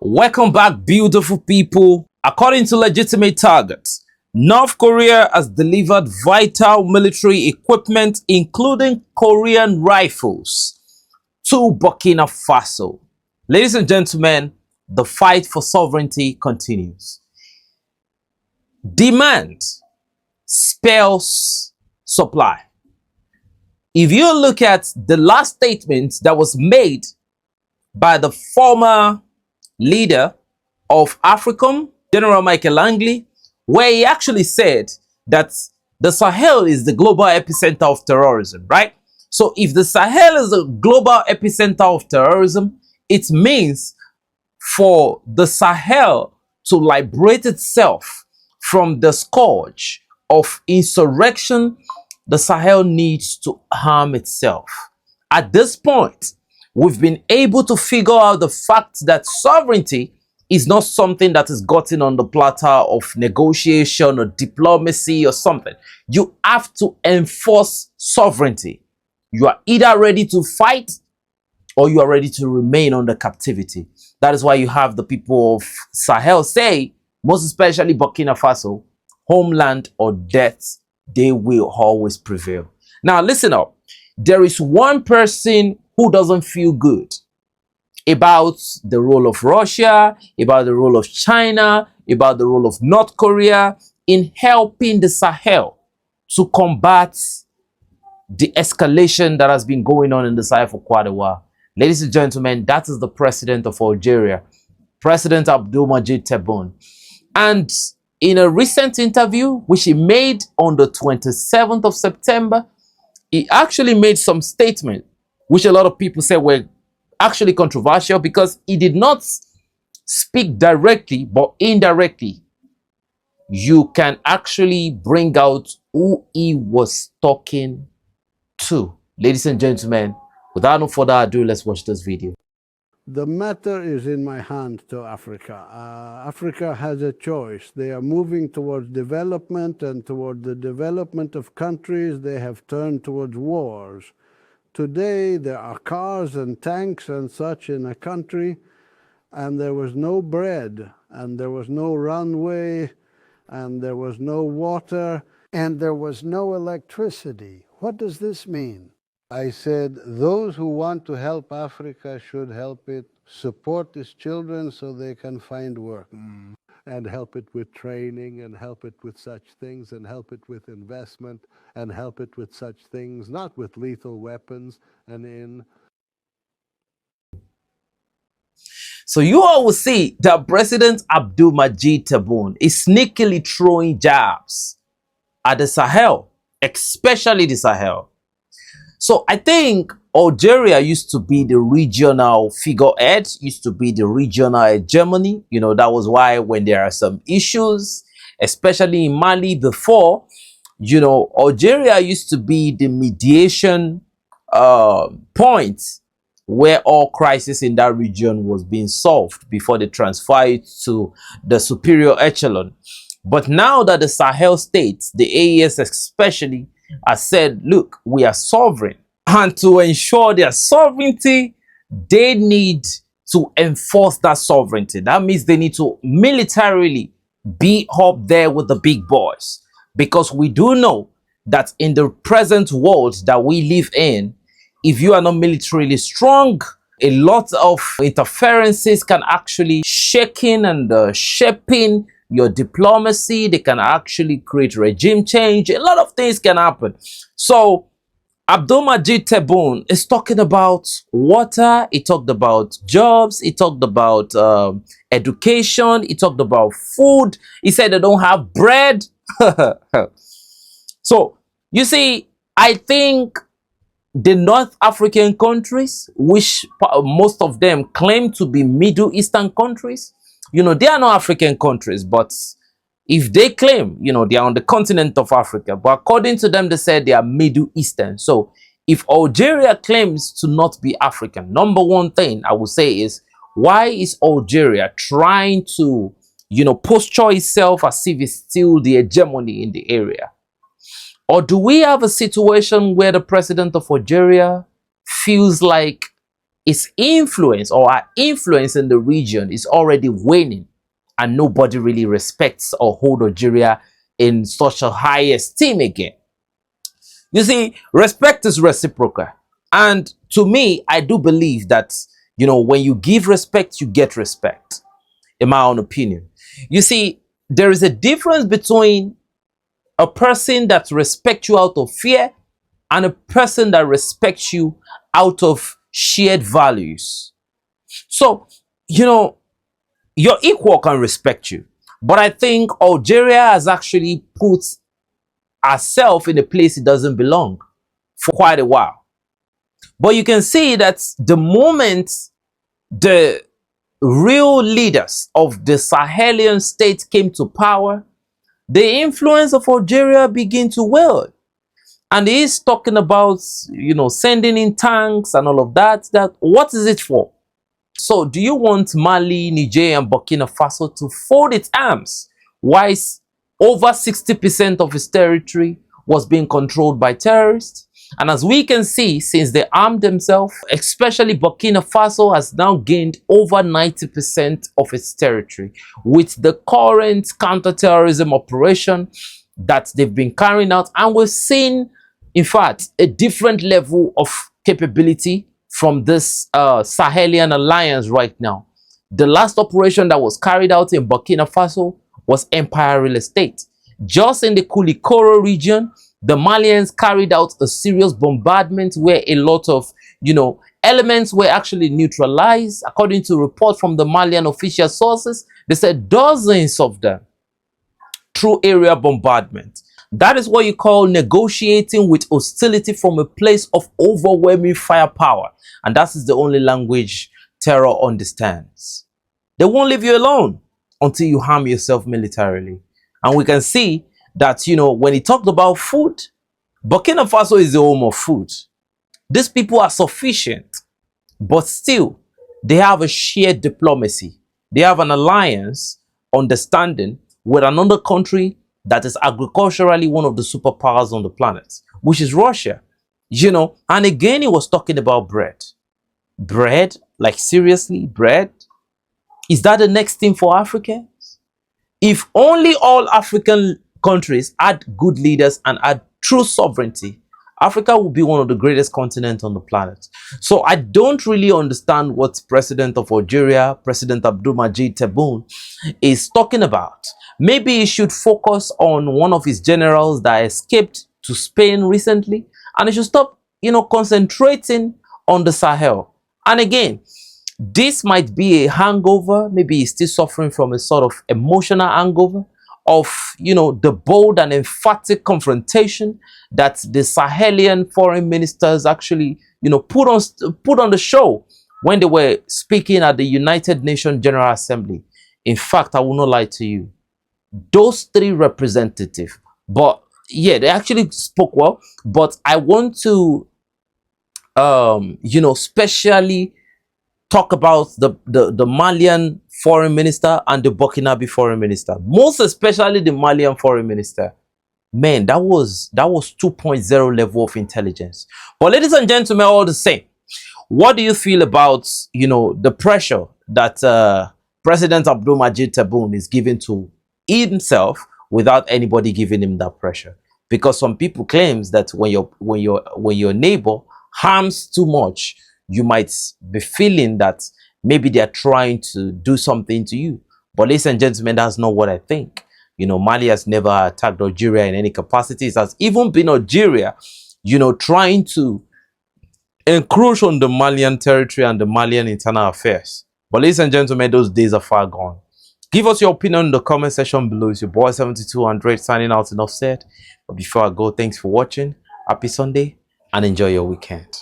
Welcome back, beautiful people. According to legitimate targets, North Korea has delivered vital military equipment, including Korean rifles, to Burkina Faso. Ladies and gentlemen, the fight for sovereignty continues. Demand spells supply. If you look at the last statement that was made by the former leader of AFRICOM, General Michael Langley, where he actually said that the Sahel is the global epicenter of terrorism, right? So if the Sahel is the global epicenter of terrorism, it means for the Sahel to liberate itself from the scourge of insurrection, the Sahel needs to arm itself. At this point, we've been able to figure out the fact that sovereignty is not something that is gotten on the platter of negotiation or diplomacy or something. You have to enforce sovereignty. You are either ready to fight or you are ready to remain under captivity. That is why you have the people of Sahel say, most especially Burkina Faso, homeland or death, they will always prevail. Now listen up. There is one person who doesn't feel good about the role of Russia, about the role of China, about the role of North Korea in helping the Sahel to combat the escalation that has been going on in the Sahel for quite a while. Ladies and gentlemen, that is the president of Algeria, President Abdelmadjid Tebboune. And in a recent interview, which he made on the 27th of September, he actually made some statement, which a lot of people say were actually controversial because he did not speak directly, but indirectly. You can actually bring out who he was talking to. Ladies and gentlemen, without no further ado, let's watch this video. The matter is in my hand to Africa. Africa has a choice. They are moving towards development, and toward the development of countries, they have turned towards wars. Today, there are cars and tanks and such in a country, and there was no bread, and there was no runway, and there was no water, and there was no electricity. What does this mean? I said, those who want to help Africa should help it, support its children so they can find work, and help it with training, and help it with such things, and help it with investment, and help it with such things, not with lethal weapons, and in. So you all will see that President Abdelmadjid Tebboune is sneakily throwing jabs at the Sahel, especially the Sahel. So I think Algeria used to be the regional figurehead, used to be the regional hegemony. You know, that was why when there are some issues, especially in Mali before, you know, Algeria used to be the mediation point where all crisis in that region was being solved before they transfer it to the superior echelon. But now that the Sahel states, the AES especially, has said, look, we are sovereign. And to ensure their sovereignty, they need to enforce that sovereignty. That means they need to militarily be up there with the big boys. Because we do know that in the present world that we live in, if you are not militarily strong, a lot of interferences can actually shake in and shaping your diplomacy. They can actually create regime change. A lot of things can happen. So Abdelmadjid Tebboune is talking about water. He talked about jobs. He talked about education. He talked about food. He said they don't have bread. So you see, I think the North African countries, which most of them claim to be Middle Eastern countries, you know, they are not African countries, but if they claim, you know, they are on the continent of Africa, but according to them, they said they are Middle Eastern. So if Algeria claims to not be African, number one thing I would say is, why is Algeria trying to, you know, posture itself as if it's still the hegemony in the area? Or do we have a situation where the president of Algeria feels like its influence, or our influence in the region, is already waning, and nobody really respects or hold Algeria in such a high esteem again. You see, respect is reciprocal. And to me, I do believe that, when you give respect, you get respect, in my own opinion. You see, there is a difference between a person that respects you out of fear and a person that respects you out of shared values. So, your equal can respect you. But I think Algeria has actually put herself in a place it doesn't belong for quite a while. But you can see that the moment the real leaders of the Sahelian state came to power, the influence of Algeria began to wield. And he's talking about, sending in tanks and all of that. What is it for? So do you want Mali, Niger, and Burkina Faso to fold its arms whilst over 60% of its territory was being controlled by terrorists? And as we can see, since they armed themselves, especially Burkina Faso has now gained over 90% of its territory with the current counterterrorism operation that they've been carrying out. And we've seen, in fact, a different level of capability from this Sahelian alliance right now. The last operation that was carried out in Burkina Faso was Empire Real Estate. Just in the Koulikoro region, the Malians carried out a serious bombardment where a lot of, elements were actually neutralized. According to reports from the Malian official sources, they said dozens of them through area bombardment. That is what you call negotiating with hostility from a place of overwhelming firepower. And that is the only language terror understands. They won't leave you alone until you harm yourself militarily. And we can see that, when he talked about food, Burkina Faso is the home of food. These people are sufficient, but still, they have a shared diplomacy. They have an alliance, understanding with another country that is agriculturally one of the superpowers on the planet, which is Russia. And again, he was talking about bread. Bread? Like seriously, bread? Is that the next thing for Africans? If only all African countries had good leaders and had true sovereignty, Africa would be one of the greatest continents on the planet. So I don't really understand what President of Algeria, President Abdulmajid Tebboune, is talking about. Maybe he should focus on one of his generals that escaped to Spain recently, and he should stop, concentrating on the Sahel. And again, this might be a hangover. Maybe he's still suffering from a sort of emotional hangover of, the bold and emphatic confrontation that the Sahelian foreign ministers actually, put on the show when they were speaking at the United Nations General Assembly. In fact, I will not lie to you, those three representatives, but yeah, they actually spoke well. But I want to, specially talk about the Malian foreign minister and the Burkinabe foreign minister, most especially the Malian foreign minister. Man, that was 2.0 level of intelligence. But ladies and gentlemen, all the same, what do you feel about, the pressure that President Abdulmajid Tebboune is giving to himself without anybody giving him that pressure? Because some people claims that when your neighbor harms too much, you might be feeling that maybe they are trying to do something to you. But ladies and gentlemen, that's not what I think. Mali has never attacked Algeria in any capacity. It has even been Algeria, trying to encroach on the Malian territory and the Malian internal affairs. But ladies and gentlemen, those days are far gone. Give us your opinion in the comment section below. It's your boy 7200 signing out, enough said. But before I go, thanks for watching. Happy Sunday and enjoy your weekend.